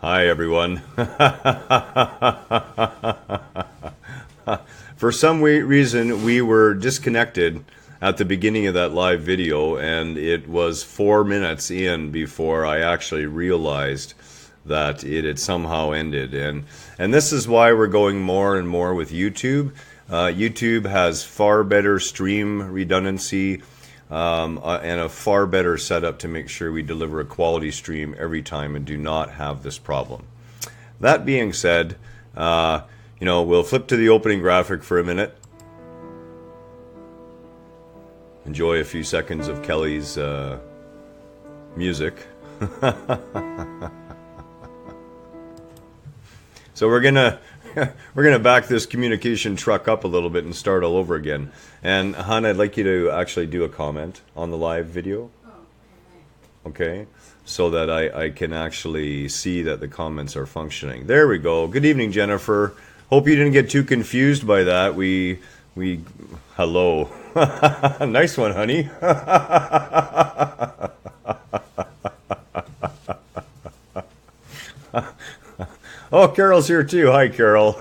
Hi, everyone. For some reason, we were disconnected at the beginning of that live video, and it was 4 minutes in before I actually realized that it had somehow ended. And this is why we're going more and more with YouTube. YouTube has far better stream redundancy and a far better setup to make sure we deliver a quality stream every time and do not have this problem. That being said, we'll flip to the opening graphic for a minute. Enjoy a few seconds of Kelly's music. So we're gonna back this communication truck up a little bit and start all over again. And Han, I'd like you to actually do a comment on the live video. Okay, so that I can actually see that the comments are functioning. There we go. Good evening, Jennifer. Hope you didn't get too confused by that. Hello. Nice one, honey. Oh, Carol's here too. Hi, Carol.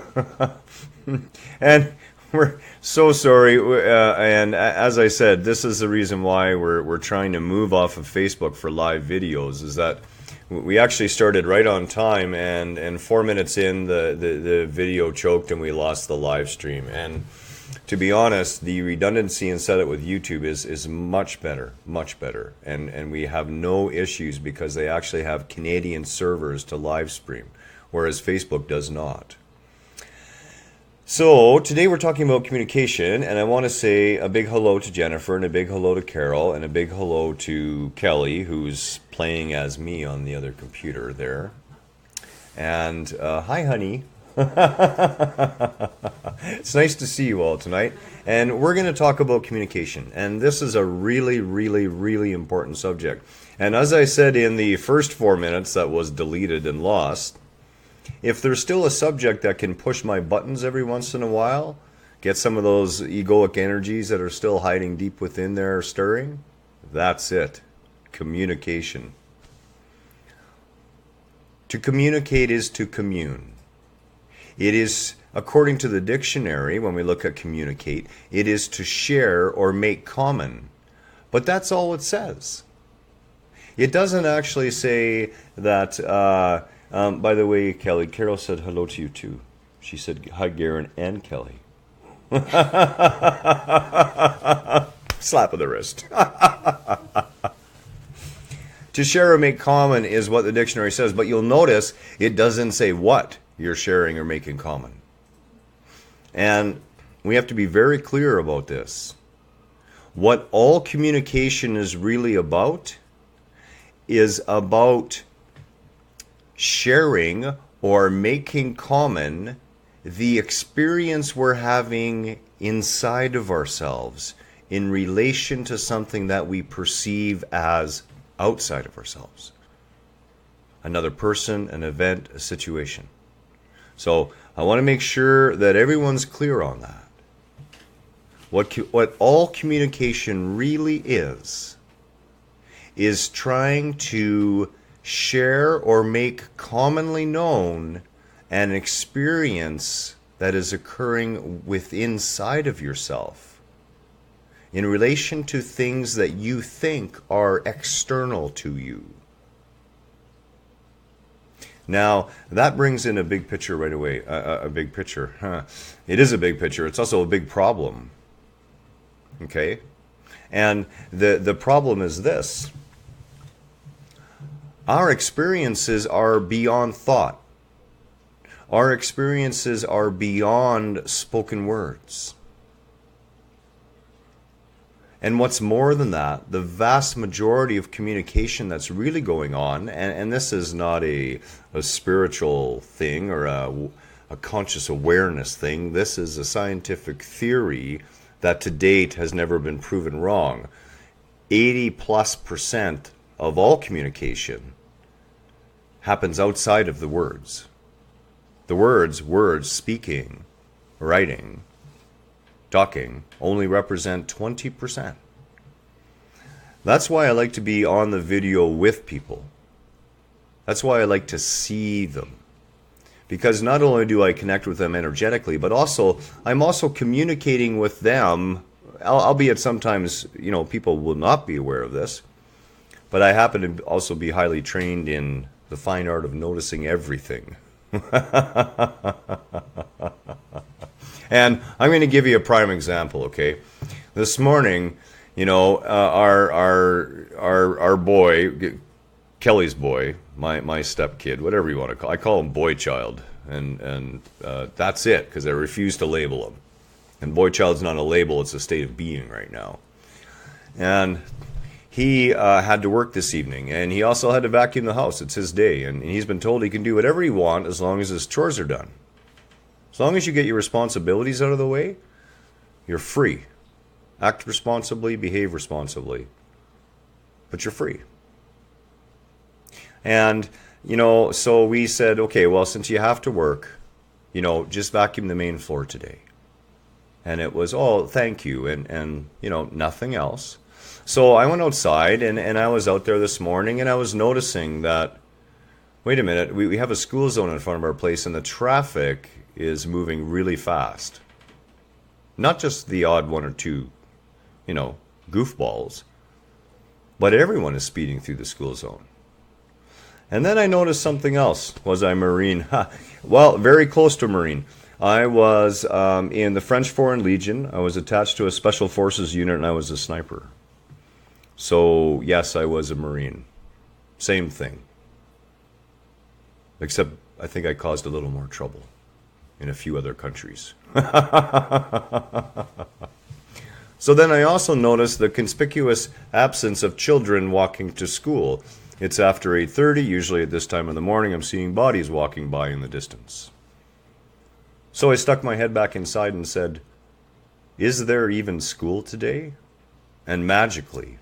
And we're so sorry. And as I said, this is the reason why we're trying to move off of Facebook for live videos, is that we actually started right on time, and 4 minutes in, the video choked and we lost the live stream. And to be honest, the redundancy and setup with YouTube is much better. And we have no issues because they actually have Canadian servers to live stream, whereas Facebook does not. So today we're talking about communication, and I want to say a big hello to Jennifer, and a big hello to Carol, and a big hello to Kelly, who's playing as me on the other computer there. And hi, honey. It's nice to see you all tonight. And we're going to talk about communication, and this is a really, really, really important subject. And as I said in the first 4 minutes that was deleted and lost, if there's still a subject that can push my buttons every once in a while, get some of those egoic energies that are still hiding deep within there stirring, that's it. Communication. To communicate is to commune. It is, according to the dictionary, when we look at communicate, it is to share or make common. But that's all it says. It doesn't actually say that... by the way, Kelly, Carol said hello to you too. She said hi, Garhen and Kelly. Slap of the wrist. To share or make common is what the dictionary says, but you'll notice it doesn't say what you're sharing or making common. And we have to be very clear about this. What all communication is really about is about sharing or making common the experience we're having inside of ourselves in relation to something that we perceive as outside of ourselves. Another person, an event, a situation. So I want to make sure that everyone's clear on that. What all communication really is trying to share or make commonly known an experience that is occurring within inside of yourself in relation to things that you think are external to you. Now, that brings in a big picture right away. A big picture. It is a big picture. It's also a big problem. Okay? And the problem is this. Our experiences are beyond thought. Our experiences are beyond spoken words. And what's more than that, the vast majority of communication that's really going on, and this is not a spiritual thing or a conscious awareness thing, this is a scientific theory that to date has never been proven wrong. 80+% of all communication happens outside of the words. The words, speaking, writing, talking, only represent 20%. That's why I like to be on the video with people. That's why I like to see them. Because not only do I connect with them energetically, but also I'm also communicating with them, albeit sometimes, people will not be aware of this. But I happen to also be highly trained in the fine art of noticing everything. And I'm going to give you a prime example, okay? This morning, our boy, Kelly's boy, my stepkid, whatever you want to call, I call him boy child, and that's it, because I refuse to label him. And boy child's not a label; it's a state of being right now. And he had to work this evening, and he also had to vacuum the house. It's his day, and he's been told he can do whatever he wants as long as his chores are done. As long as you get your responsibilities out of the way, you're free. Act responsibly, behave responsibly, but you're free. And, so we said, okay, well, since you have to work, just vacuum the main floor today. And it was, oh, thank you, and nothing else. So I went outside, and I was out there this morning, and I was noticing that, wait a minute, we have a school zone in front of our place, and the traffic is moving really fast. Not just the odd one or two, goofballs, but everyone is speeding through the school zone. And then I noticed something else. Was I Marine? Well, very close to Marine. I was in the French Foreign Legion. I was attached to a Special Forces unit, and I was a sniper. So, yes, I was a Marine. Same thing. Except I think I caused a little more trouble in a few other countries. So then I also noticed the conspicuous absence of children walking to school. It's after 8:30, usually at this time of the morning, I'm seeing bodies walking by in the distance. So I stuck my head back inside and said, is there even school today? And magically,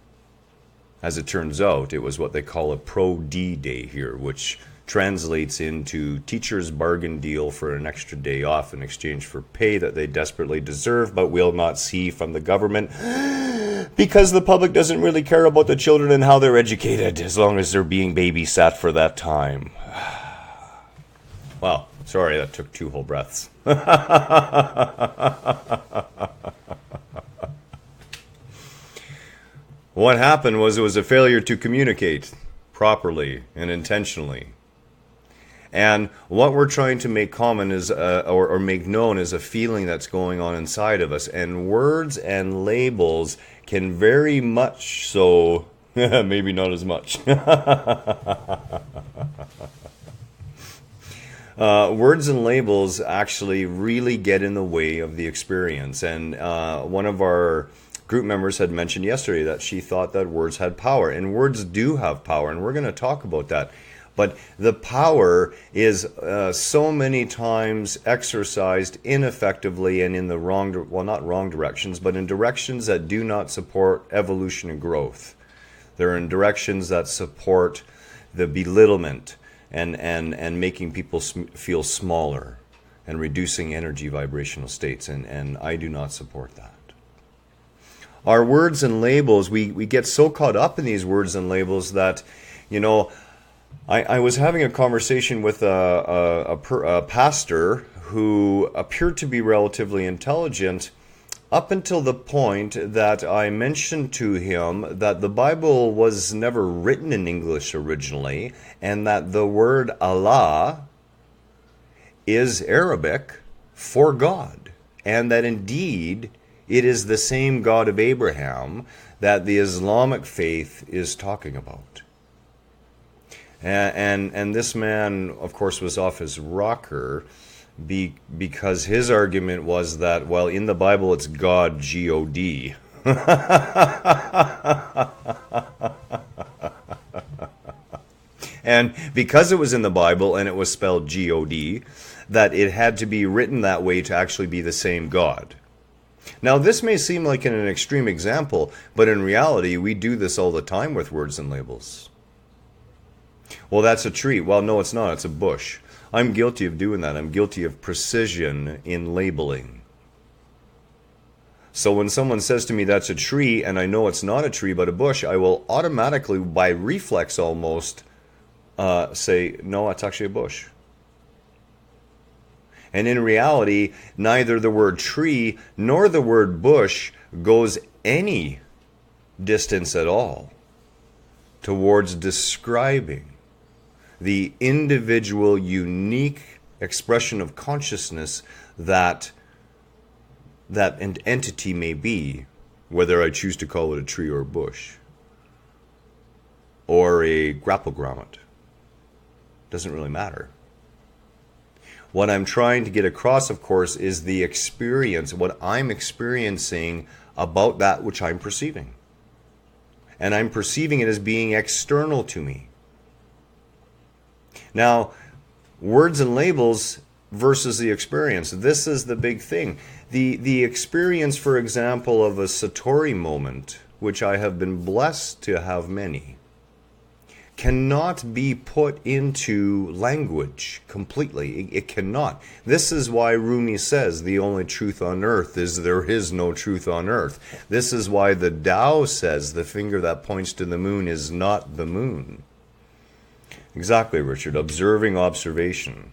as it turns out, it was what they call a Pro-D day here, which translates into teacher's bargain deal for an extra day off in exchange for pay that they desperately deserve but will not see from the government because the public doesn't really care about the children and how they're educated as long as they're being babysat for that time. Wow, sorry, that took 2 whole breaths. What happened was it was a failure to communicate properly and intentionally. And what we're trying to make common is, or make known, is a feeling that's going on inside of us. And words and labels can very much so, maybe not as much. Words and labels actually really get in the way of the experience. And one of our group members had mentioned yesterday that she thought that words had power. And words do have power, and we're going to talk about that. But the power is so many times exercised ineffectively and in the wrong, well, not wrong directions, but in directions that do not support evolution and growth. They're in directions that support the belittlement and making people feel smaller and reducing energy vibrational states. And I do not support that. Our words and labels, we get so caught up in these words and labels that, I was having a conversation with a pastor who appeared to be relatively intelligent up until the point that I mentioned to him that the Bible was never written in English originally, and that the word Allah is Arabic for God, and that indeed it is the same God of Abraham that the Islamic faith is talking about. And this man, of course, was off his rocker because his argument was that, well, in the Bible it's God, G-O-D. And because it was in the Bible and it was spelled G-O-D, that it had to be written that way to actually be the same God. Now, this may seem like an extreme example, but in reality, we do this all the time with words and labels. Well, that's a tree. Well, no, it's not. It's a bush. I'm guilty of doing that. I'm guilty of precision in labeling. So when someone says to me that's a tree, and I know it's not a tree but a bush, I will automatically, by reflex almost, say, no, it's actually a bush. And in reality, neither the word tree nor the word bush goes any distance at all towards describing the individual, unique expression of consciousness that an entity may be, whether I choose to call it a tree or a bush or a grapple grommet. Doesn't really matter. What I'm trying to get across, of course, is the experience, what I'm experiencing about that which I'm perceiving. And I'm perceiving it as being external to me. Now, words and labels versus the experience. This is the big thing. The experience, for example, of a Satori moment, which I have been blessed to have many, cannot be put into language completely. It cannot. This is why Rumi says the only truth on earth is there is no truth on earth. This is why the Tao says the finger that points to the moon is not the moon. Exactly, Richard. Observing observation.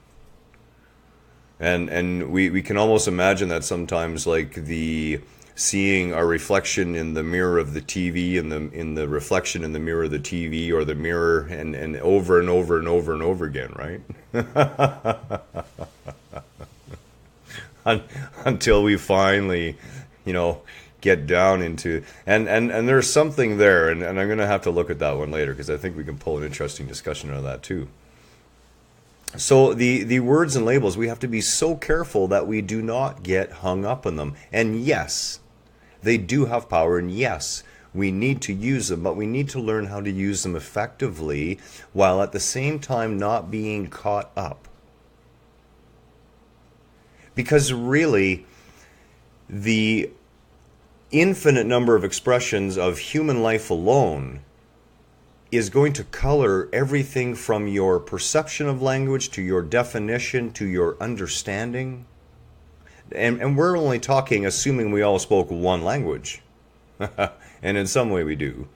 And we can almost imagine that sometimes, like the seeing our reflection in the mirror of the TV and in the reflection in the mirror of the TV or the mirror and over and over and over and over again, right? Until we finally, get down into and there's something there, and I'm gonna have to look at that one later because I think we can pull an interesting discussion out of that too. So the words and labels, we have to be so careful that we do not get hung up on them. And yes, they do have power, and yes, we need to use them, but we need to learn how to use them effectively while at the same time not being caught up. Because really, the infinite number of expressions of human life alone is going to color everything from your perception of language to your definition to your understanding. And we're only talking assuming we all spoke one language. And in some way we do,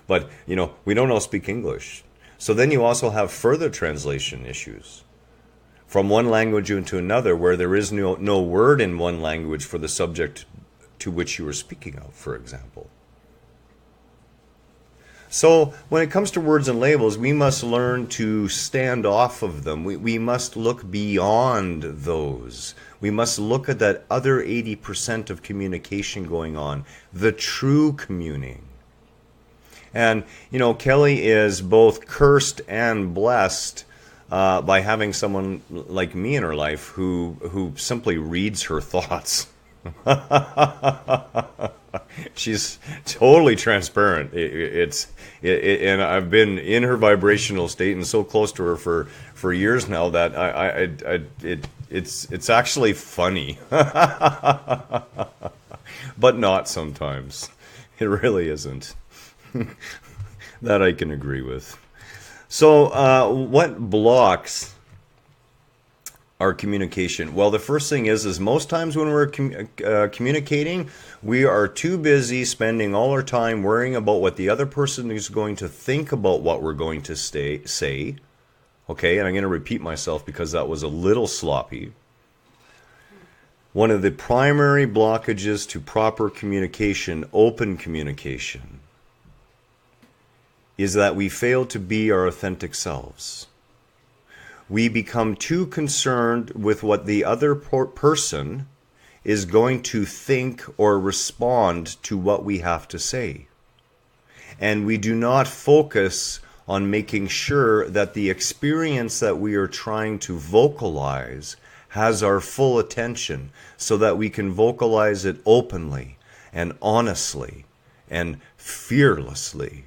But, we don't all speak English. So then you also have further translation issues from one language into another where there is no word in one language for the subject to which you are speaking of, for example. So when it comes to words and labels, we must learn to stand off of them. We must look beyond those. We must look at that other 80% of communication going on, the true communing. And, Kelly is both cursed and blessed by having someone like me in her life who simply reads her thoughts. She's totally transparent. And I've been in her vibrational state and so close to her for years now that it's actually funny, but not sometimes. It really isn't. That I can agree with. So, what blocks our communication? Well, the first thing is most times when we're communicating, we are too busy spending all our time worrying about what the other person is going to think about what we're going to say. Okay, and I'm going to repeat myself because that was a little sloppy. One of the primary blockages to proper communication, open communication, is that we fail to be our authentic selves. We become too concerned with what the other person is going to think or respond to what we have to say. And we do not focus on making sure that the experience that we are trying to vocalize has our full attention so that we can vocalize it openly and honestly and fearlessly.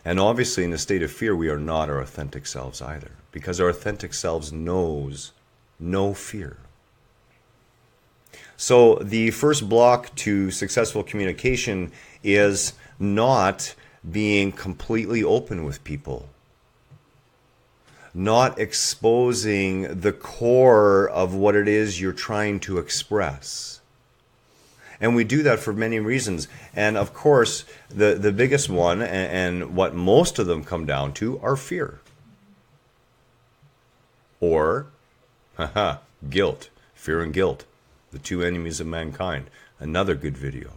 And obviously, in a state of fear, we are not our authentic selves either, because our authentic selves knows no fear. So the first block to successful communication is not being completely open with people, not exposing the core of what it is you're trying to express. And we do that for many reasons. And of course, the biggest one, and what most of them come down to, are fear. Or, guilt. Fear and guilt. The two enemies of mankind. Another good video.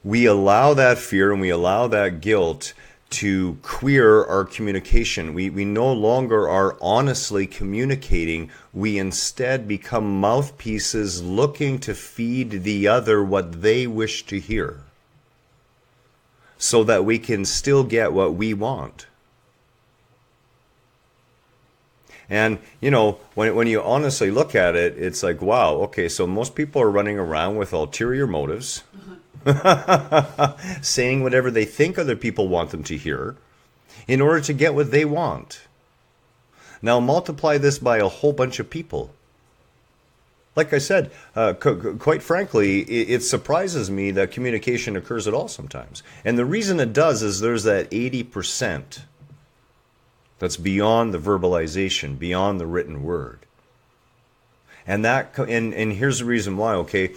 We allow that fear and we allow that guilt to queer our communication. We no longer are honestly communicating. We instead become mouthpieces looking to feed the other what they wish to hear, so that we can still get what we want. And, you know, when you honestly look at it, it's like, wow, okay, so most people are running around with ulterior motives, saying whatever they think other people want them to hear in order to get what they want. Now multiply this by a whole bunch of people. Like I said, quite frankly, it surprises me that communication occurs at all sometimes. And the reason it does is there's that 80% that's beyond the verbalization, beyond the written word. And here's the reason why, okay?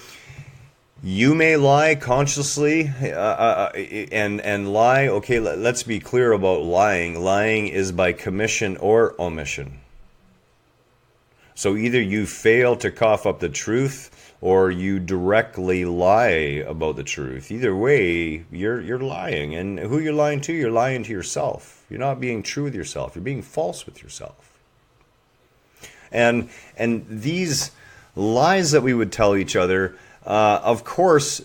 You may lie consciously and lie. Okay, let's be clear about lying. Lying is by commission or omission. So either you fail to cough up the truth or you directly lie about the truth. Either way, you're lying. And who you're lying to? You're lying to yourself. You're not being true with yourself. You're being false with yourself. And these lies that we would tell each other, of course,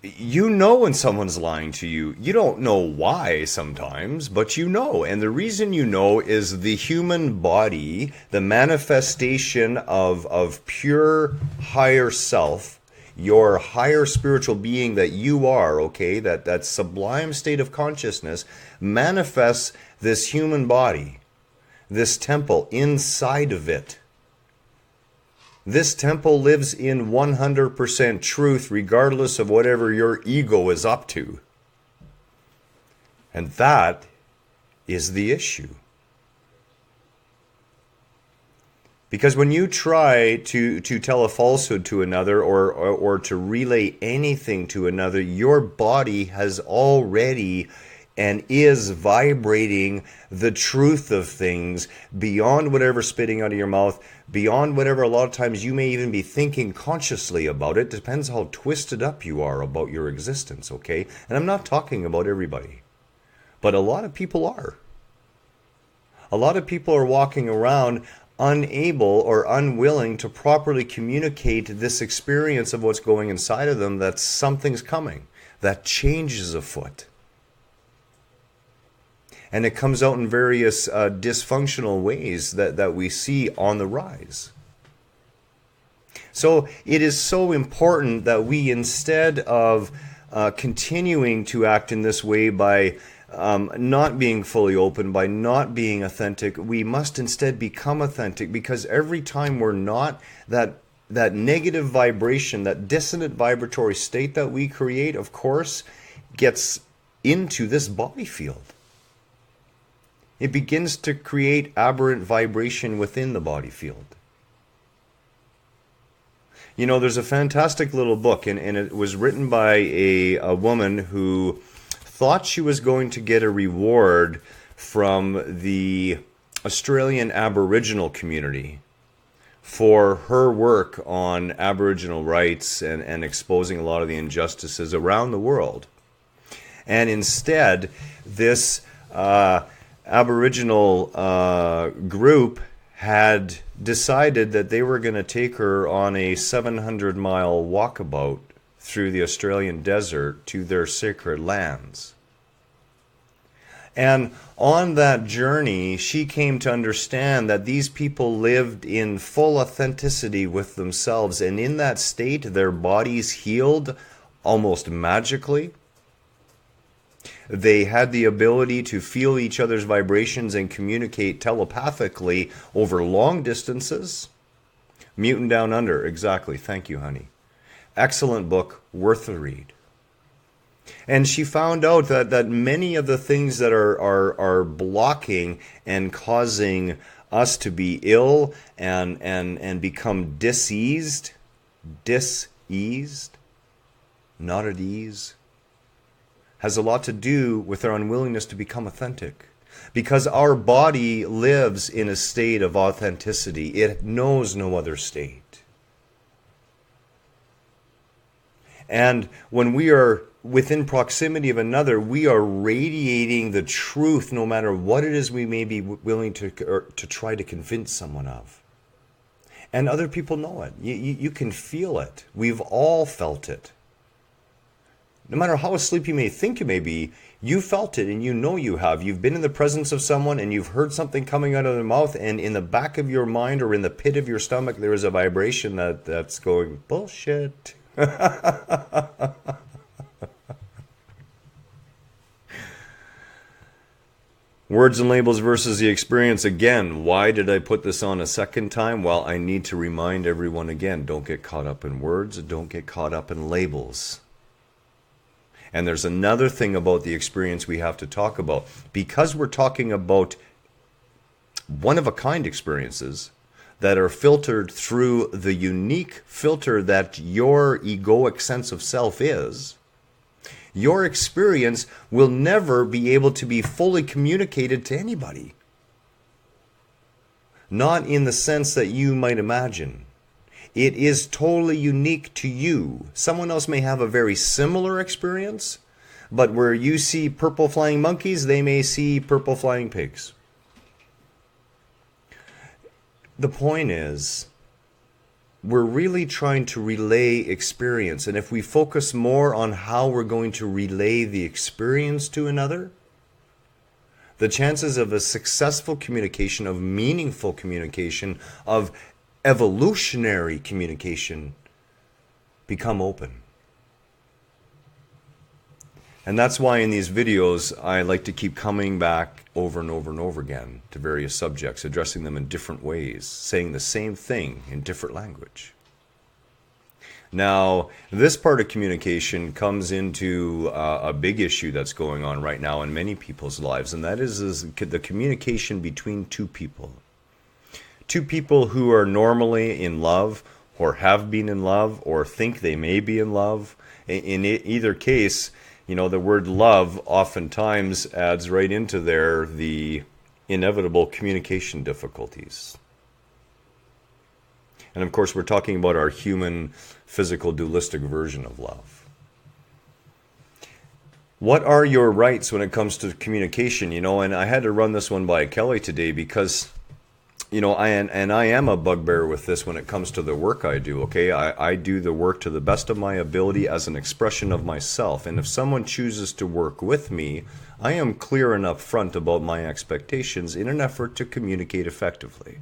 you know when someone's lying to you. You don't know why sometimes, but you know. And the reason you know is the human body, the manifestation of pure higher self, your higher spiritual being that you are, okay, that sublime state of consciousness manifests this human body, this temple inside of it. This temple lives in 100% truth regardless of whatever your ego is up to. And that is the issue. Because when you try to tell a falsehood to another or to relay anything to another, your body has already and is vibrating the truth of things beyond whatever spitting out of your mouth, beyond whatever a lot of times you may even be thinking consciously about it. Depends how twisted up you are about your existence, okay? And I'm not talking about everybody, but a lot of people are. A lot of people are walking around unable or unwilling to properly communicate this experience of what's going inside of them, that something's coming, that change is afoot. And it comes out in various dysfunctional ways that we see on the rise. So it is so important that we, instead of continuing to act in this way by not being fully open, by not being authentic, we must instead become authentic, because every time we're not, that negative vibration, that dissonant vibratory state that we create, of course, gets into this body field. It begins to create aberrant vibration within the body field. You know, there's a fantastic little book, and it was written by a woman who thought she was going to get a reward from the Australian Aboriginal community for her work on Aboriginal rights and exposing a lot of the injustices around the world. And instead, this Aboriginal group had decided that they were going to take her on a 700-mile walkabout through the Australian desert to their sacred lands. And on that journey, she came to understand that these people lived in full authenticity with themselves, and in that state, their bodies healed almost magically. They had the ability to feel each other's vibrations and communicate telepathically over long distances. Mutant Down Under, exactly. Thank you, honey. Excellent book, worth the read. And she found out that many of the things that are blocking and causing us to be ill and become diseased eased, not at ease, has a lot to do with our unwillingness to become authentic. Because our body lives in a state of authenticity. It knows no other state. And when we are within proximity of another, we are radiating the truth no matter what it is we may be willing to try to convince someone of. And other people know it. You can feel it. We've all felt it. No matter how asleep you may think you may be, you felt it and you know you have. You've been in the presence of someone and you've heard something coming out of their mouth, and in the back of your mind or in the pit of your stomach there is a vibration that's going, bullshit. Words and labels versus the experience. Again, why did I put this on a second time? Well, I need to remind everyone again, don't get caught up in words, don't get caught up in labels. And there's another thing about the experience we have to talk about. Because we're talking about one-of-a-kind experiences that are filtered through the unique filter that your egoic sense of self is, your experience will never be able to be fully communicated to anybody. Not in the sense that you might imagine. It is totally unique to you. Someone else may have a very similar experience, but where you see purple flying monkeys, they may see purple flying pigs. The point is, we're really trying to relay experience. And if we focus more on how we're going to relay the experience to another, the chances of a successful communication, of meaningful communication, of evolutionary communication become open. And that's why in these videos I like to keep coming back over and over and over again to various subjects, addressing them in different ways, saying the same thing in different language. Now, this part of communication comes into a big issue that's going on right now in many people's lives, and that is the communication between two people. Two people who are normally in love, or have been in love, or think they may be in love. In either case, you know, the word love oftentimes adds right into there the inevitable communication difficulties. And of course, we're talking about our human, physical, dualistic version of love. What are your rights when it comes to communication? You know, and I had to run this one by Kelly today because, you know, I am a bugbear with this when it comes to the work I do, okay? I do the work to the best of my ability as an expression of myself. And if someone chooses to work with me, I am clear and upfront about my expectations in an effort to communicate effectively.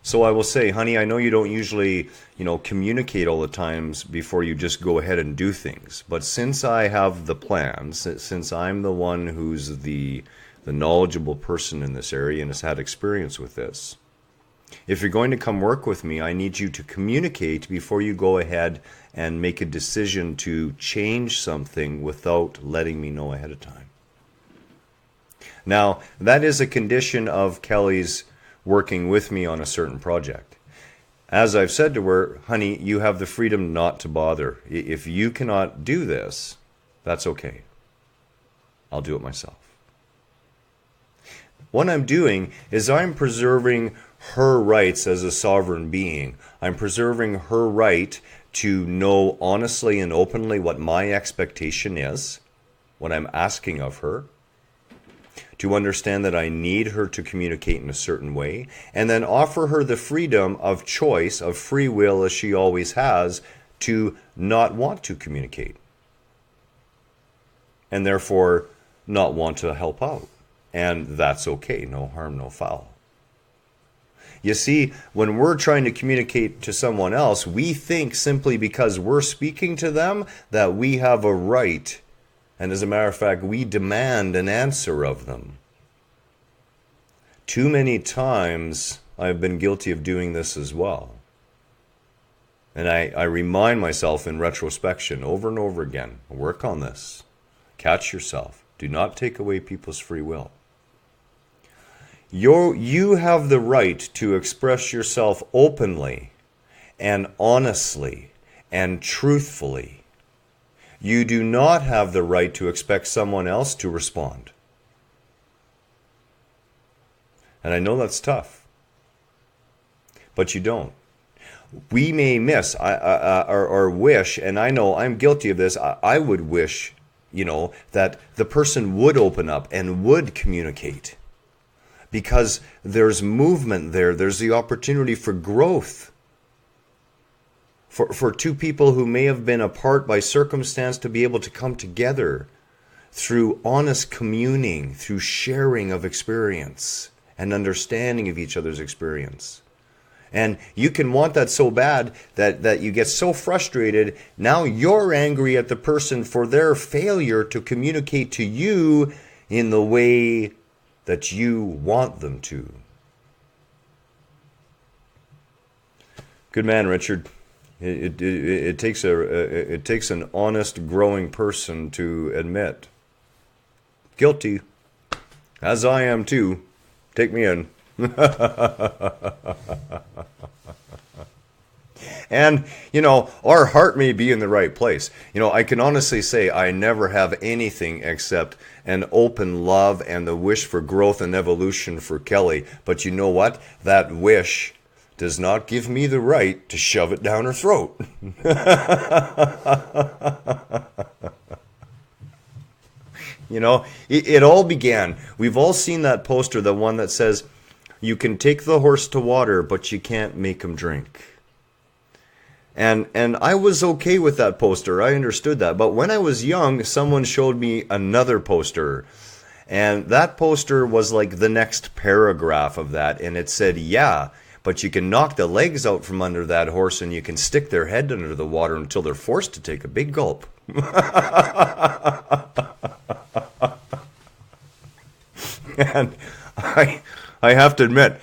So I will say, honey, I know you don't usually, you know, communicate all the times before you just go ahead and do things. But since I have the plans, since I'm the one who's the knowledgeable person in this area and has had experience with this, if you're going to come work with me, I need you to communicate before you go ahead and make a decision to change something without letting me know ahead of time. Now, that is a condition of Kelly's working with me on a certain project. As I've said to her, honey, you have the freedom not to bother. If you cannot do this, that's okay. I'll do it myself. What I'm doing is I'm preserving her rights as a sovereign being. I'm preserving her right to know honestly and openly what my expectation is, what I'm asking of her, to understand that I need her to communicate in a certain way, and then offer her the freedom of choice, of free will, as she always has, to not want to communicate, and therefore not want to help out. And that's okay, no harm, no foul. You see, when we're trying to communicate to someone else, we think simply because we're speaking to them that we have a right. And as a matter of fact, we demand an answer of them. Too many times I've been guilty of doing this as well. And I remind myself in retrospection over and over again, work on this. Catch yourself. Do not take away people's free will. You have the right to express yourself openly and honestly and truthfully. You do not have the right to expect someone else to respond. And I know that's tough, but you don't. We may miss or wish, and I know I'm guilty of this, I would wish, that the person would open up and would communicate. Because there's movement there. There's the opportunity for growth. For two people who may have been apart by circumstance to be able to come together through honest communing, through sharing of experience and understanding of each other's experience. And you can want that so bad that you get so frustrated. Now you're angry at the person for their failure to communicate to you in the way that you want them to. Good man, Richard. It takes an honest, growing person to admit. Guilty. As I am too. Take me in. And, our heart may be in the right place. I can honestly say I never have anything except an open love and the wish for growth and evolution for Kelly. But you know what? That wish does not give me the right to shove it down her throat. It all began. We've all seen that poster, the one that says, "You can take the horse to water, but you can't make him drink." And I was okay with that poster. I understood that. But when I was young, someone showed me another poster. And that poster was like the next paragraph of that. And it said, yeah, but you can knock the legs out from under that horse and you can stick their head under the water until they're forced to take a big gulp. And I have to admit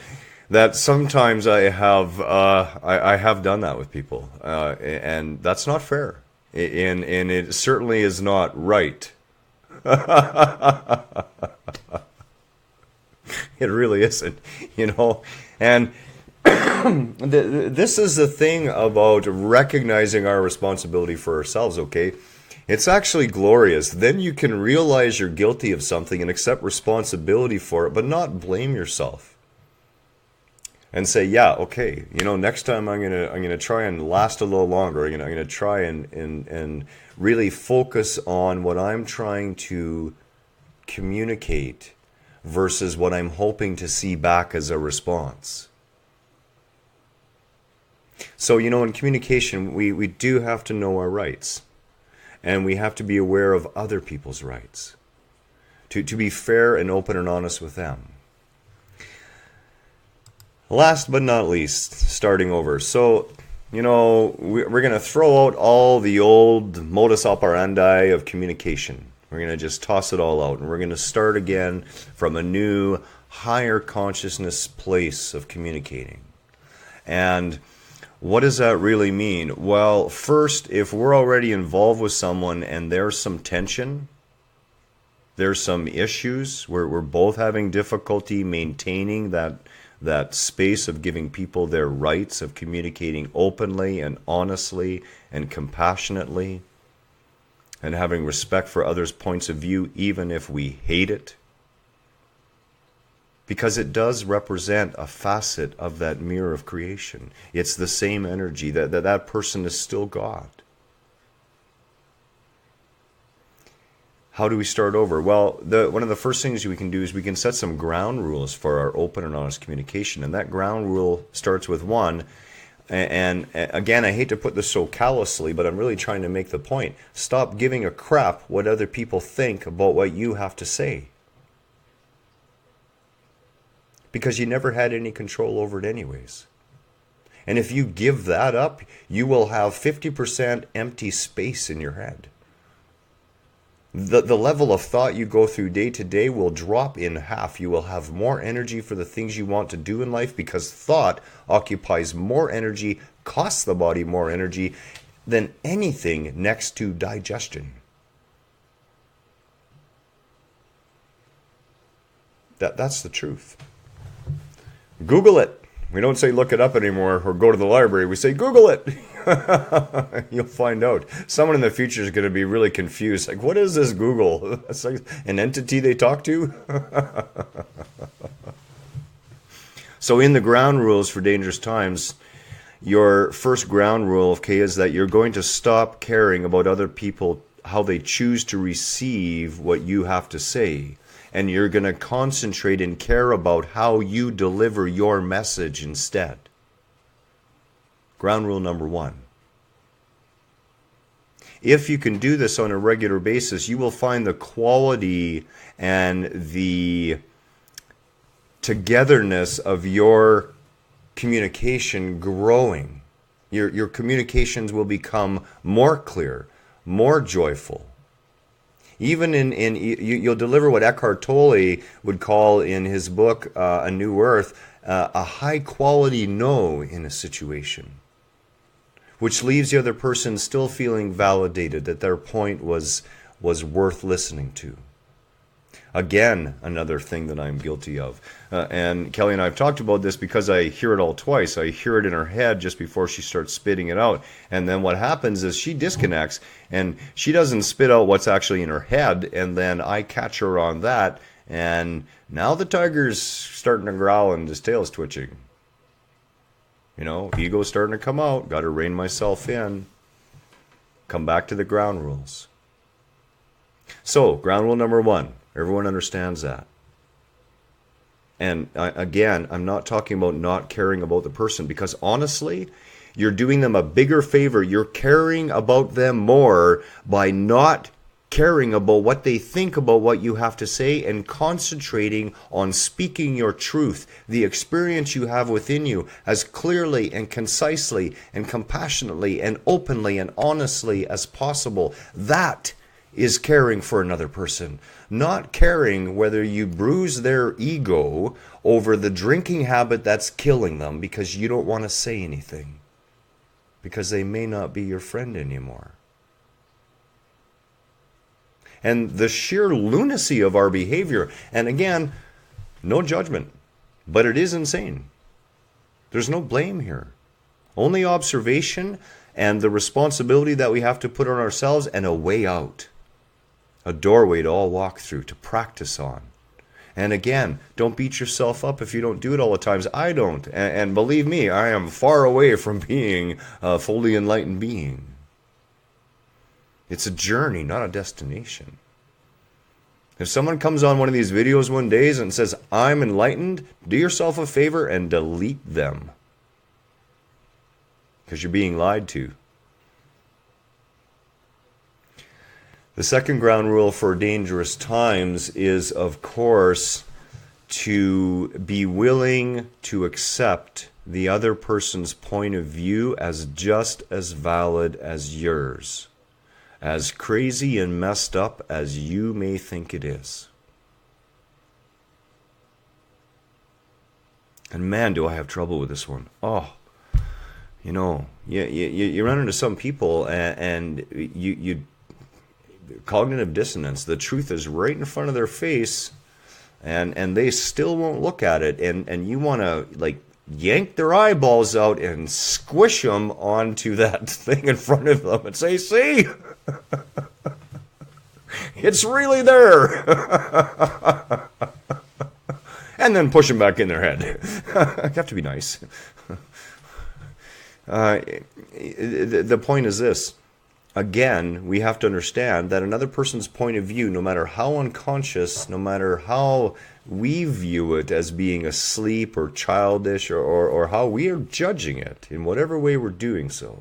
that sometimes I have done that with people, and that's not fair, and it certainly is not right. It really isn't, and this is the thing about recognizing our responsibility for ourselves, okay? It's actually glorious. Then you can realize you're guilty of something and accept responsibility for it, but not blame yourself. And say, yeah, okay, next time I'm gonna try and last a little longer. I'm gonna try and really focus on what I'm trying to communicate versus what I'm hoping to see back as a response. So, in communication, we do have to know our rights. And we have to be aware of other people's rights. To be fair and open and honest with them. Last but not least, starting over. So, we're going to throw out all the old modus operandi of communication. We're going to just toss it all out. And we're going to start again from a new, higher consciousness place of communicating. And what does that really mean? Well, first, if we're already involved with someone and there's some tension, there's some issues, we're both having difficulty maintaining that space of giving people their rights, of communicating openly and honestly and compassionately, and having respect for others' points of view, even if we hate it. Because it does represent a facet of that mirror of creation. It's the same energy, that person is still God. How do we start over? Well, one of the first things we can do is we can set some ground rules for our open and honest communication. And that ground rule starts with one. And again, I hate to put this so callously, but I'm really trying to make the point. Stop giving a crap what other people think about what you have to say. Because you never had any control over it anyways. And if you give that up, you will have 50% empty space in your head. The level of thought you go through day to day will drop in half. You will have more energy for the things you want to do in life because thought occupies more energy, costs the body more energy than anything next to digestion. That's the truth. Google it. We don't say look it up anymore or go to the library. We say Google it. You'll find out. Someone in the future is going to be really confused. Like, what is this Google? It's like an entity they talk to? So in the ground rules for dangerous times, your first ground rule, okay, is that you're going to stop caring about other people, how they choose to receive what you have to say. And you're going to concentrate and care about how you deliver your message instead. Ground rule number 1. If you can do this on a regular basis, you will find the quality and the togetherness of your communication growing. Your communications will become more clear, more joyful. Even you'll deliver what Eckhart Tolle would call in his book, A New Earth, a high quality no in a situation, which leaves the other person still feeling validated, that their point was worth listening to. Again, another thing that I'm guilty of. And Kelly and I have talked about this because I hear it all twice. I hear it in her head just before she starts spitting it out. And then what happens is she disconnects and she doesn't spit out what's actually in her head. And then I catch her on that. And now the tiger's starting to growl and his tail's twitching. You know, ego's starting to come out. Got to rein myself in. Come back to the ground rules. So, ground rule number 1. Everyone understands that. And again, I'm not talking about not caring about the person, because honestly, you're doing them a bigger favor. You're caring about them more by not caring about what they think about what you have to say and concentrating on speaking your truth, the experience you have within you, as clearly and concisely and compassionately and openly and honestly as possible. That is caring for another person, not caring whether you bruise their ego over the drinking habit that's killing them because you don't want to say anything, because they may not be your friend anymore. And the sheer lunacy of our behavior, and again, no judgment, but it is insane. There's no blame here. Only observation and the responsibility that we have to put on ourselves, and a way out. A doorway to all walk through, to practice on. And again, don't beat yourself up if you don't do it all the times. I don't. And believe me, I am far away from being a fully enlightened being. It's a journey, not a destination. If someone comes on one of these videos one day and says, I'm enlightened, do yourself a favor and delete them. Because you're being lied to. The second ground rule for dangerous times is, of course, to be willing to accept the other person's point of view as just as valid as yours, as crazy and messed up as you may think it is. And man, do I have trouble with this one. Oh, you know, you run into some people and you cognitive dissonance. The truth is right in front of their face, and they still won't look at it, and you want to like yank their eyeballs out and squish them onto that thing in front of them and say, see, it's really there. And then push them back in their head. You have to be nice. The point is this. Again, we have to understand that another person's point of view, no matter how unconscious, no matter how we view it as being asleep or childish, or how we are judging it, in whatever way we're doing so,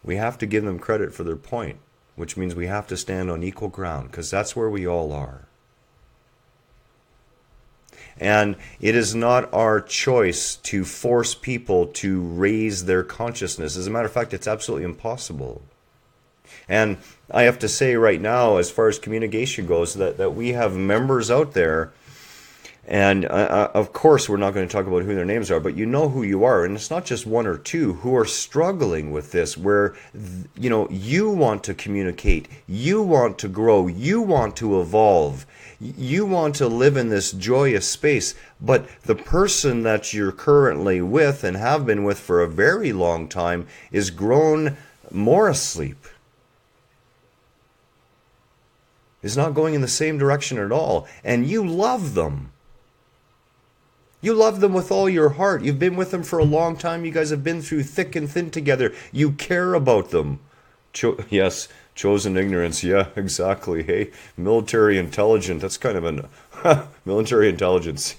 we have to give them credit for their point, which means we have to stand on equal ground, because that's where we all are. And it is not our choice to force people to raise their consciousness. As a matter of fact, it's absolutely impossible. And I have to say right now, as far as communication goes, that we have members out there And of course, we're not going to talk about who their names are, but you know who you are. And it's not just one or two who are struggling with this, where, you want to communicate, you want to grow, you want to evolve, you want to live in this joyous space. But the person that you're currently with and have been with for a very long time is grown more asleep, is not going in the same direction at all. And you love them. You love them with all your heart. You've been with them for a long time. You guys have been through thick and thin together. You care about them. Yes, chosen ignorance. Yeah, exactly. Hey, military intelligence. That's kind of an military intelligence,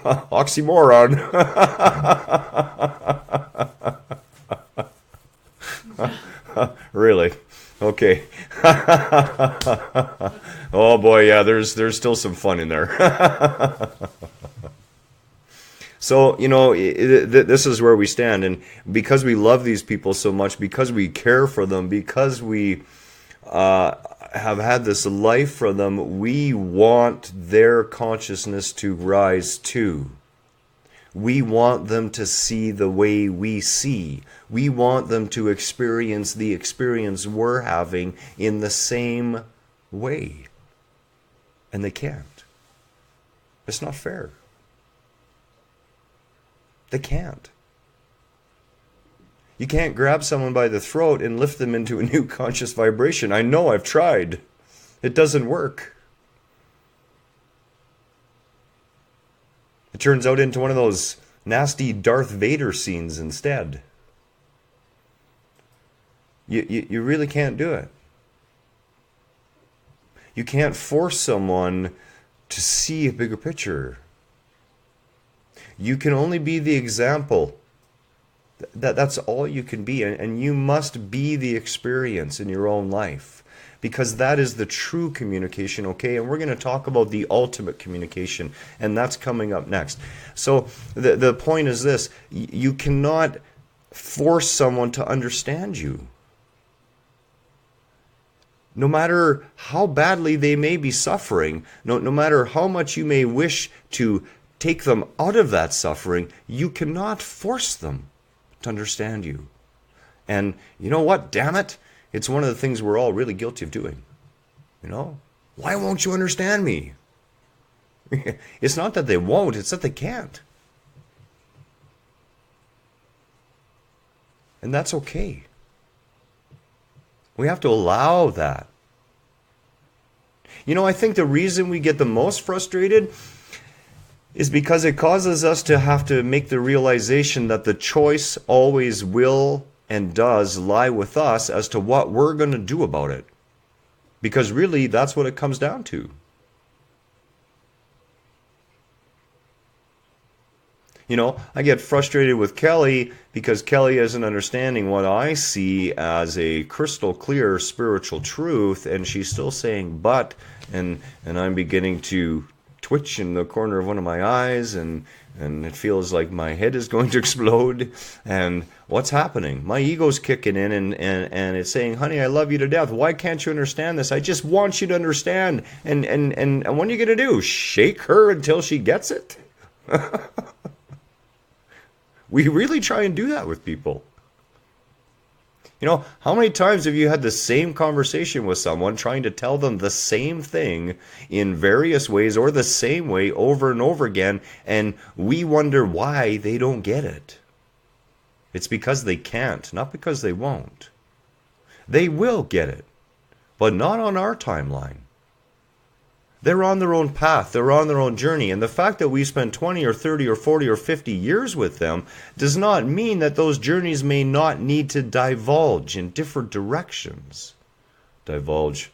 oxymoron. Really? Okay. Oh boy, yeah, there's still some fun in there. So, this is where we stand. And because we love these people so much, because we care for them, because we have had this life for them, we want their consciousness to rise too. We want them to see the way we see. We want them to experience the experience we're having in the same way. And they can't. It's not fair. They can't. You can't grab someone by the throat and lift them into a new conscious vibration. I know, I've tried. It doesn't work. It turns out into one of those nasty Darth Vader scenes instead. You really can't do it. You can't force someone to see a bigger picture. You can only be the example. That's all you can be. And you must be the experience in your own life. Because that is the true communication, okay? And we're going to talk about the ultimate communication. And that's coming up next. So the point is this. You cannot force someone to understand you. No matter how badly they may be suffering, no matter how much you may wish to take them out of that suffering, you cannot force them to understand you. And you know what? Damn it. It's one of the things we're all really guilty of doing. Why won't you understand me? It's not that they won't, it's that they can't. And that's okay. We have to allow that. I think the reason we get the most frustrated is because it causes us to have to make the realization that the choice always will and does lie with us as to what we're going to do about it. Because really, that's what it comes down to. I get frustrated with Kelly because Kelly isn't understanding what I see as a crystal clear spiritual truth, and she's still saying but, and I'm beginning to twitch in the corner of one of my eyes, and it feels like my head is going to explode. And what's happening? My ego's kicking in, and it's saying, honey, I love you to death. Why can't you understand this? I just want you to understand. And what are you going to do? Shake her until she gets it? We really try and do that with people. How many times have you had the same conversation with someone trying to tell them the same thing in various ways or the same way over and over again, and we wonder why they don't get it? It's because they can't, not because they won't. They will get it, but not on our timeline. They're on their own path. They're on their own journey. And the fact that we spend 20 or 30 or 40 or 50 years with them does not mean that those journeys may not need to divulge in different directions. Divulge.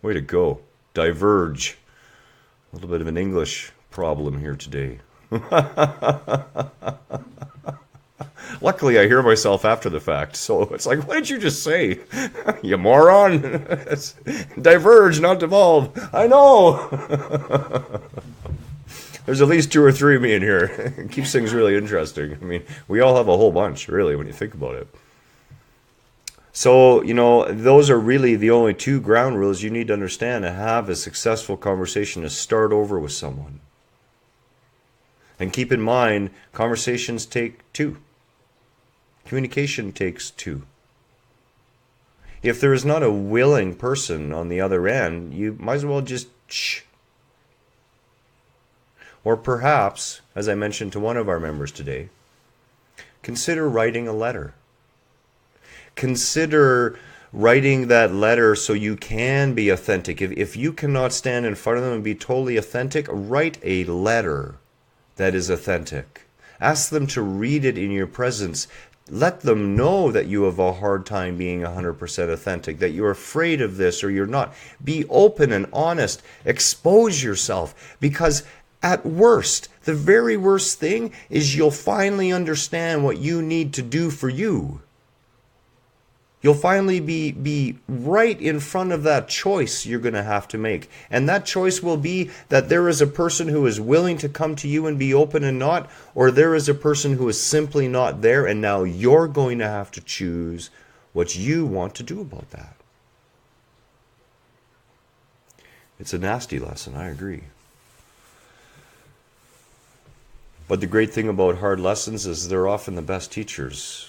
Way to go. Diverge. A little bit of an English problem here today. Luckily, I hear myself after the fact, so it's like, what did you just say? You moron! It's diverge, not devolve. I know! There's at least 2 or 3 of me in here. It keeps things really interesting. I mean, we all have a whole bunch, really, when you think about it. So, those are really the only 2 ground rules you need to understand to have a successful conversation, to start over with someone. And keep in mind, conversations take two. Communication takes two. If there is not a willing person on the other end, you might as well just shh. Or perhaps, as I mentioned to one of our members today, consider writing a letter. Consider writing that letter so you can be authentic. If you cannot stand in front of them and be totally authentic, write a letter that is authentic. Ask them to read it in your presence. Let them know that you have a hard time being 100% authentic, that you're afraid of this or you're not. Be open and honest. Expose yourself, because at worst, the very worst thing is you'll finally understand what you need to do for you. You'll finally be right in front of that choice you're going to have to make. And that choice will be that there is a person who is willing to come to you and be open and not, or there is a person who is simply not there, and now you're going to have to choose what you want to do about that. It's a nasty lesson, I agree. But the great thing about hard lessons is they're often the best teachers.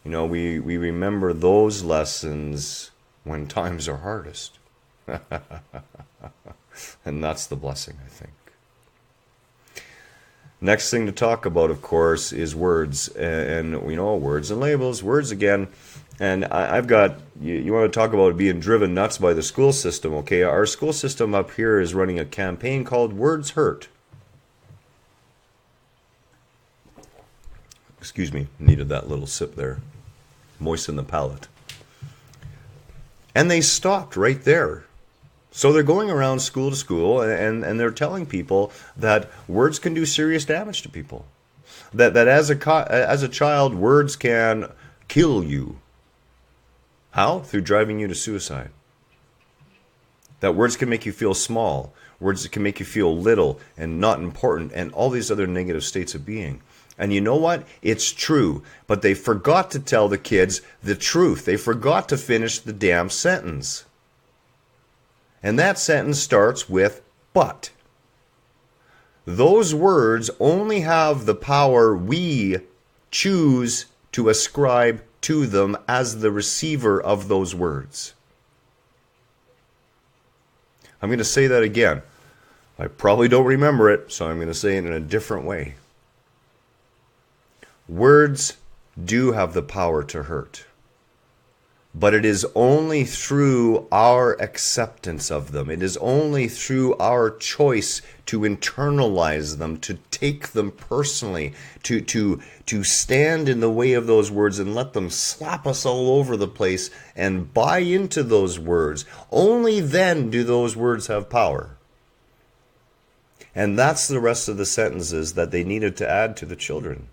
You know, we remember those lessons when times are hardest. And that's the blessing, I think. Next thing to talk about, of course, is words. And we know words and labels, words again. And I've got, you want to talk about being driven nuts by the school system, okay? Our school system up here is running a campaign called Words Hurt. Excuse me, needed that little sip there. Moisten the palate. And they stopped right there. So they're going around school to school and they're telling people that words can do serious damage to people. That as a child, words can kill you. How? Through driving you to suicide. That words can make you feel small. Words can make you feel little and not important and all these other negative states of being. And you know what? It's true. But they forgot to tell the kids the truth. They forgot to finish the damn sentence. And that sentence starts with but. Those words only have the power we choose to ascribe to them as the receiver of those words. I'm going to say that again. I probably don't remember it, so I'm going to say it in a different way. Words do have the power to hurt, but it is only through our acceptance of them. It is only through our choice to internalize them, to take them personally, to stand in the way of those words and let them slap us all over the place and buy into those words. Only then do those words have power. And that's the rest of the sentences that they needed to add to the children.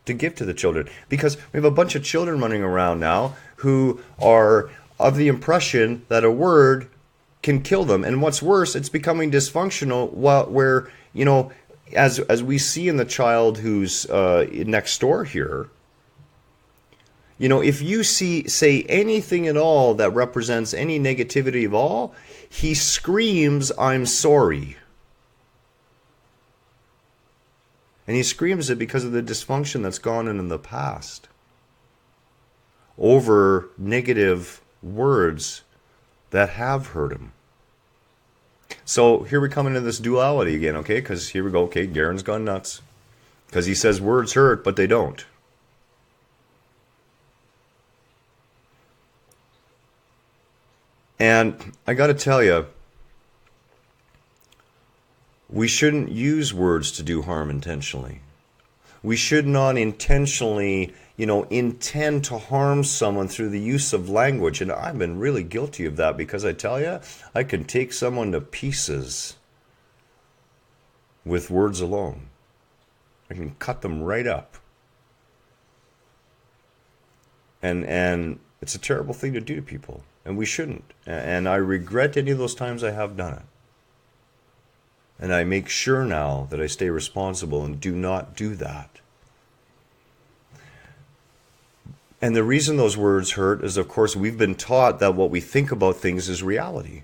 To give to the children, because we have a bunch of children running around now who are of the impression that a word can kill them, and what's worse, it's becoming dysfunctional. Where you know, as we see in the child who's next door here, you know, if you say anything at all that represents any negativity at all, he screams, "I'm sorry." And he screams it because of the dysfunction that's gone in the past over negative words that have hurt him. So here we come into this duality again, okay? Because here we go, okay, Garhen's gone nuts. Because he says words hurt, but they don't. And I got to tell you, we shouldn't use words to do harm intentionally. We should not intentionally, intend to harm someone through the use of language. And I've been really guilty of that because I tell you, I can take someone to pieces with words alone. I can cut them right up. And it's a terrible thing to do to people. And we shouldn't. And I regret any of those times I have done it. And I make sure now that I stay responsible and do not do that. And the reason those words hurt is, of course, we've been taught that what we think about things is reality.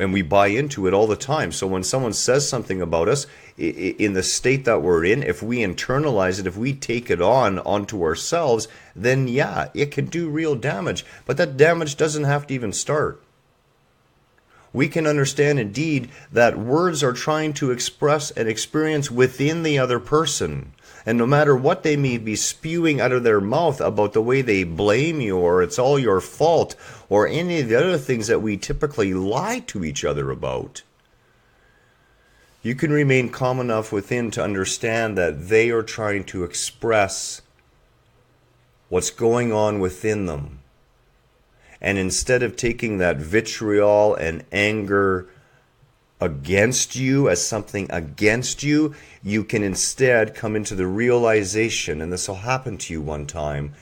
And we buy into it all the time. So when someone says something about us, in the state that we're in, if we internalize it, if we take it onto ourselves, then yeah, it can do real damage. But that damage doesn't have to even start. We can understand indeed that words are trying to express an experience within the other person. And no matter what they may be spewing out of their mouth about the way they blame you, or it's all your fault, or any of the other things that we typically lie to each other about, you can remain calm enough within to understand that they are trying to express what's going on within them. And instead of taking that vitriol and anger against you as something against you, you can instead come into the realization, and this will happen to you one time,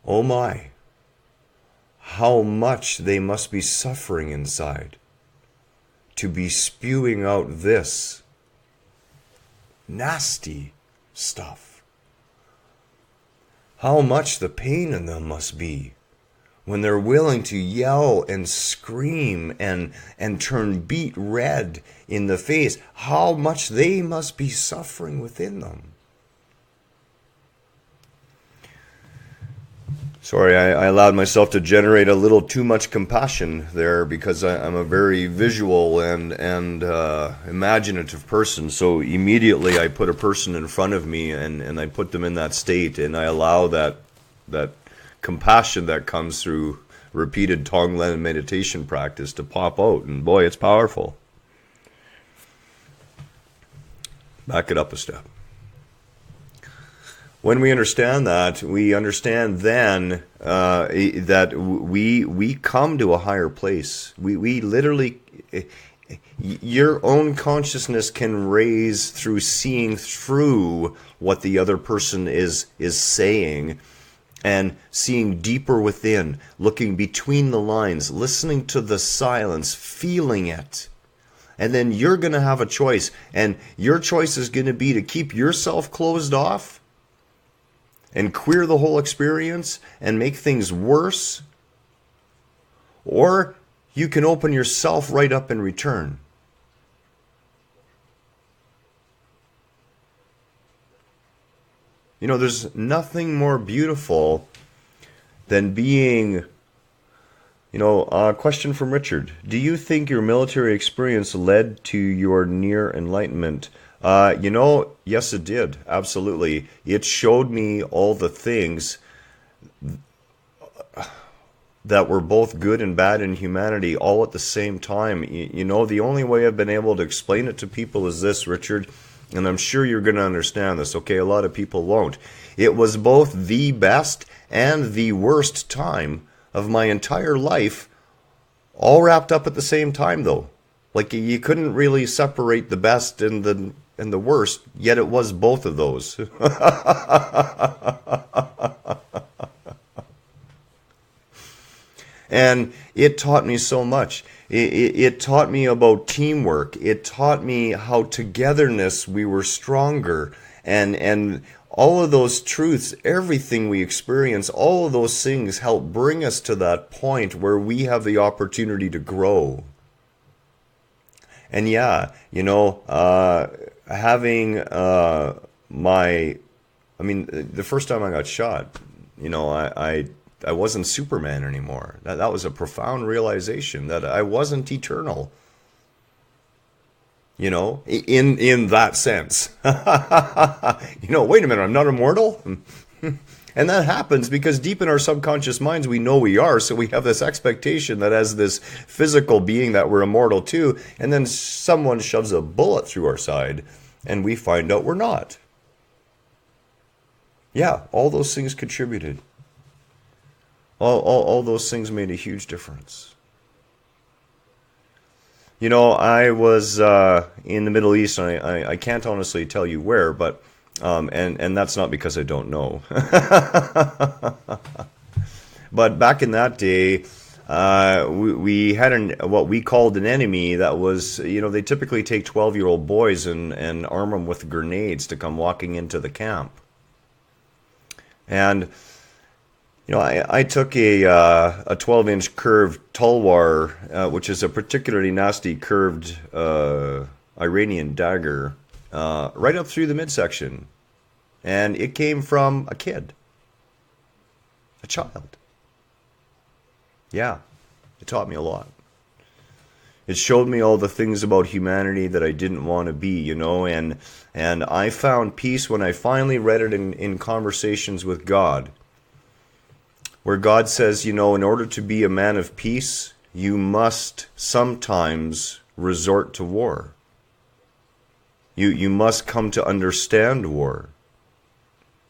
oh my, how much they must be suffering inside to be spewing out this nasty stuff. How much the pain in them must be when they're willing to yell and scream and turn beet red in the face. How much they must be suffering within them. Sorry, I allowed myself to generate a little too much compassion there because I'm a very visual and imaginative person. So immediately I put a person in front of me and I put them in that state, and I allow that compassion that comes through repeated Tonglen meditation practice to pop out. And boy, it's powerful. Back it up a step. When we understand that, we understand then that we come to a higher place. We literally, your own consciousness can raise through seeing through what the other person is saying, and seeing deeper within, looking between the lines, listening to the silence, feeling it. And then you're going to have a choice, and your choice is going to be to keep yourself closed off and queer the whole experience and make things worse, or you can open yourself right up in return. You know, there's nothing more beautiful than being, a question from Richard. Do you think your military experience led to your near enlightenment? Yes, it did. Absolutely. It showed me all the things that were both good and bad in humanity all at the same time. The only way I've been able to explain it to people is this, Richard, and I'm sure you're going to understand this, okay? A lot of people won't. It was both the best and the worst time of my entire life, all wrapped up at the same time, though. Like, you couldn't really separate the best and the worst, yet it was both of those. And it taught me so much. It taught me about teamwork. It taught me how togetherness we were stronger. And all of those truths, everything we experience, all of those things help bring us to that point where we have the opportunity to grow. And yeah, having the first time I got shot, I wasn't Superman anymore. That was a profound realization that I wasn't eternal. In that sense. Wait a minute, I'm not immortal? And that happens because deep in our subconscious minds, we know we are. So we have this expectation that as this physical being that we're immortal too, and then someone shoves a bullet through our side and we find out we're not. Yeah, all those things contributed. All those things made a huge difference. I was in the Middle East, and I can't honestly tell you where, but and that's not because I don't know. But back in that day, we had what we called an enemy that was, they typically take 12-year-old boys and arm them with grenades to come walking into the camp. And I took a 12-inch curved tulwar, which is a particularly nasty curved Iranian dagger, right up through the midsection, and it came from a kid, a child. Yeah, it taught me a lot. It showed me all the things about humanity that I didn't want to be, and I found peace when I finally read it in conversations with God, where God says, in order to be a man of peace, you must sometimes resort to war. You must come to understand war.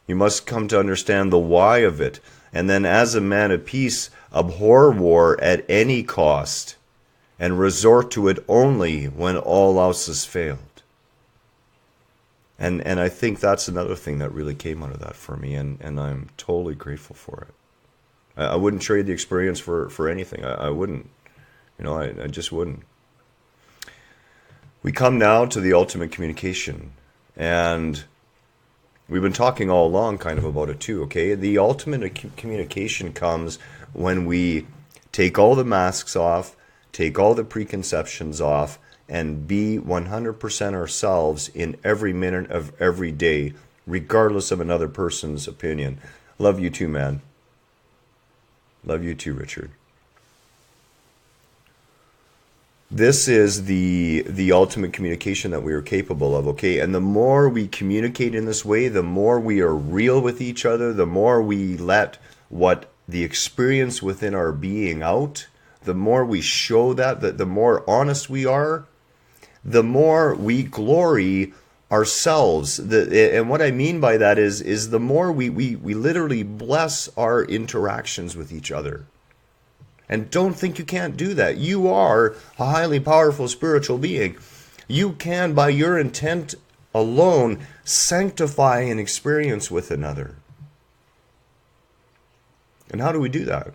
You must come to understand the why of it. And then as a man of peace, abhor war at any cost and resort to it only when all else has failed. And I think that's another thing that really came out of that for me, and I'm totally grateful for it. I wouldn't trade the experience for anything. I wouldn't. I just wouldn't. We come now to the ultimate communication. And we've been talking all along kind of about it too, okay? The ultimate communication comes when we take all the masks off, take all the preconceptions off, and be 100% ourselves in every minute of every day, regardless of another person's opinion. Love you too, man. Love you too, Richard. This is the ultimate communication that we are capable of, okay? And the more we communicate in this way, the more we are real with each other, the more we let what the experience within our being out, the more we show that the more honest we are, the more we glory ourselves. And what I mean by that is the more we literally bless our interactions with each other. And don't think you can't do that. You are a highly powerful spiritual being. You can, by your intent alone, sanctify an experience with another. And how do we do that?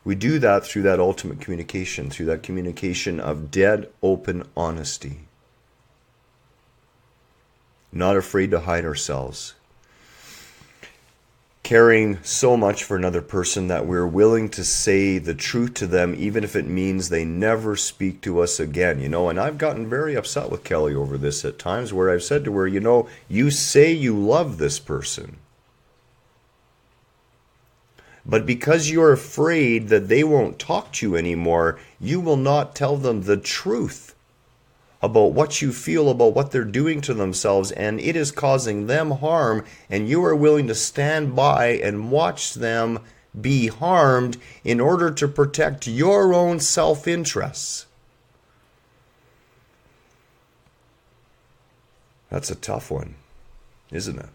We do that through that ultimate communication, through that communication of dead, open honesty. Not afraid to hide ourselves. Caring so much for another person that we're willing to say the truth to them, even if it means they never speak to us again. And I've gotten very upset with Kelly over this at times, where I've said to her, you say you love this person, but because you're afraid that they won't talk to you anymore, you will not tell them the truth about what you feel about what they're doing to themselves, and it is causing them harm, and you are willing to stand by and watch them be harmed in order to protect your own self-interests. That's a tough one, isn't it?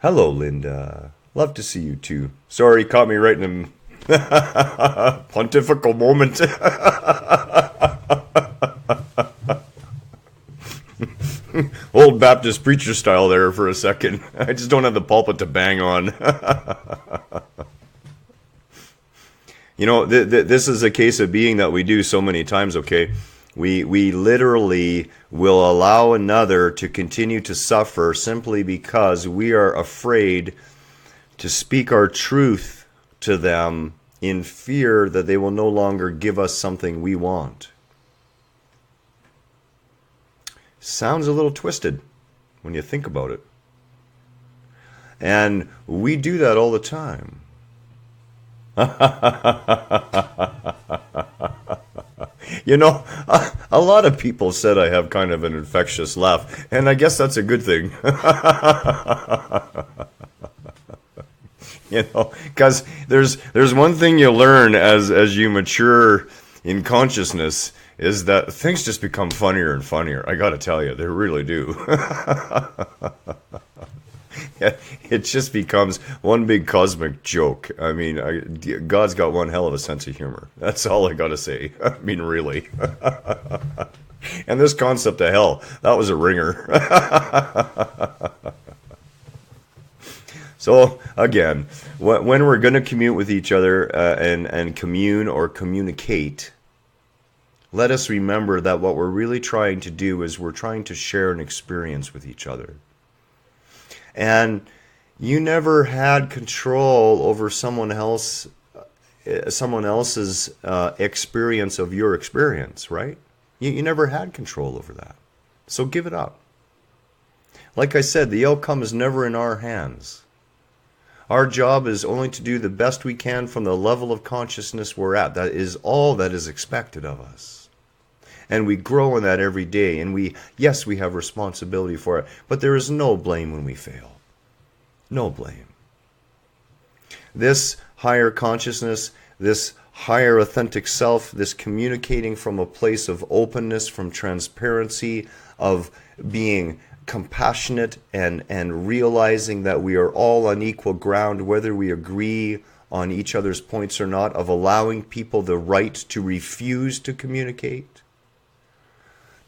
Hello, Linda. Love to see you too. Sorry, caught me right in a pontifical moment. Old Baptist preacher style there for a second. I just don't have the pulpit to bang on. This is a case of being that we do so many times, okay? We literally will allow another to continue to suffer simply because we are afraid to speak our truth to them in fear that they will no longer give us something we want. Sounds a little twisted when you think about it. And we do that all the time. A lot of people said I have kind of an infectious laugh, and I guess that's a good thing. Because there's one thing you learn as you mature in consciousness, is that things just become funnier and funnier. I gotta tell you, they really do. It just becomes one big cosmic joke. I mean, God's got one hell of a sense of humor. That's all I gotta say. I mean, really. And this concept of hell, that was a ringer. So, again, when we're going to commute with each other and commune or communicate, let us remember that what we're really trying to do is we're trying to share an experience with each other. And you never had control over someone else's experience of your experience, right? You never had control over that. So give it up. Like I said, the outcome is never in our hands. Our job is only to do the best we can from the level of consciousness we're at. That is all that is expected of us. And we grow in that every day. And yes, we have responsibility for it. But there is no blame when we fail. No blame. This higher consciousness, this higher authentic self, this communicating from a place of openness, from transparency, of being compassionate and realizing that we are all on equal ground, whether we agree on each other's points or not, of allowing people the right to refuse to communicate,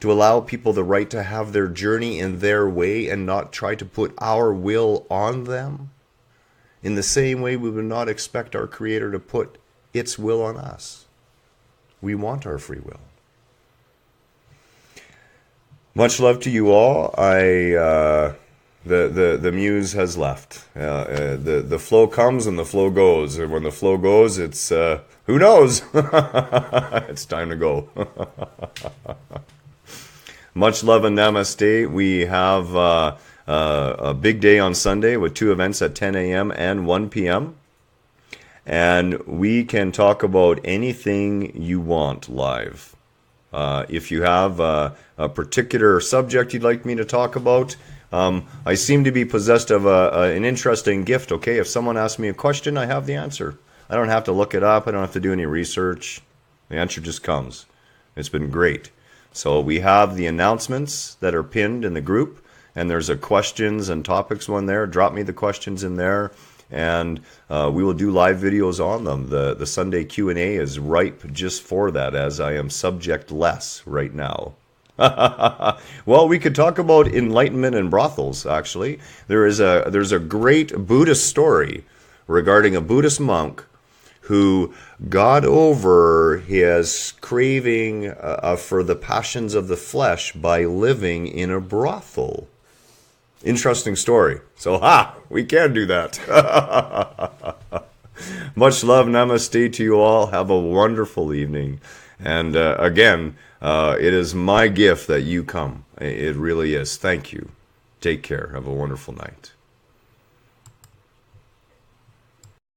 to allow people the right to have their journey in their way and not try to put our will on them. In the same way, we would not expect our Creator to put its will on us. We want our free will. Much love to you all. The muse has left. The flow comes and the flow goes. And when the flow goes, it's who knows? It's time to go. Much love and namaste. We have a big day on Sunday with 2 events at 10 a.m. and 1 p.m. And we can talk about anything you want live. If you have a particular subject you'd like me to talk about, I seem to be possessed of an interesting gift, okay? If someone asks me a question, I have the answer. I don't have to look it up. I don't have to do any research. The answer just comes. It's been great. So we have the announcements that are pinned in the group, and there's a questions and topics one there. Drop me the questions in there, and we will do live videos on them. The Sunday Q&A is ripe just for that, as I am subject-less right now. Well, we could talk about enlightenment and brothels, actually. There's a great Buddhist story regarding a Buddhist monk who got over his craving for the passions of the flesh by living in a brothel. Interesting story. So, we can do that. Much love, namaste to you all. Have a wonderful evening. And again, it is my gift that you come. It really is. Thank you. Take care. Have a wonderful night.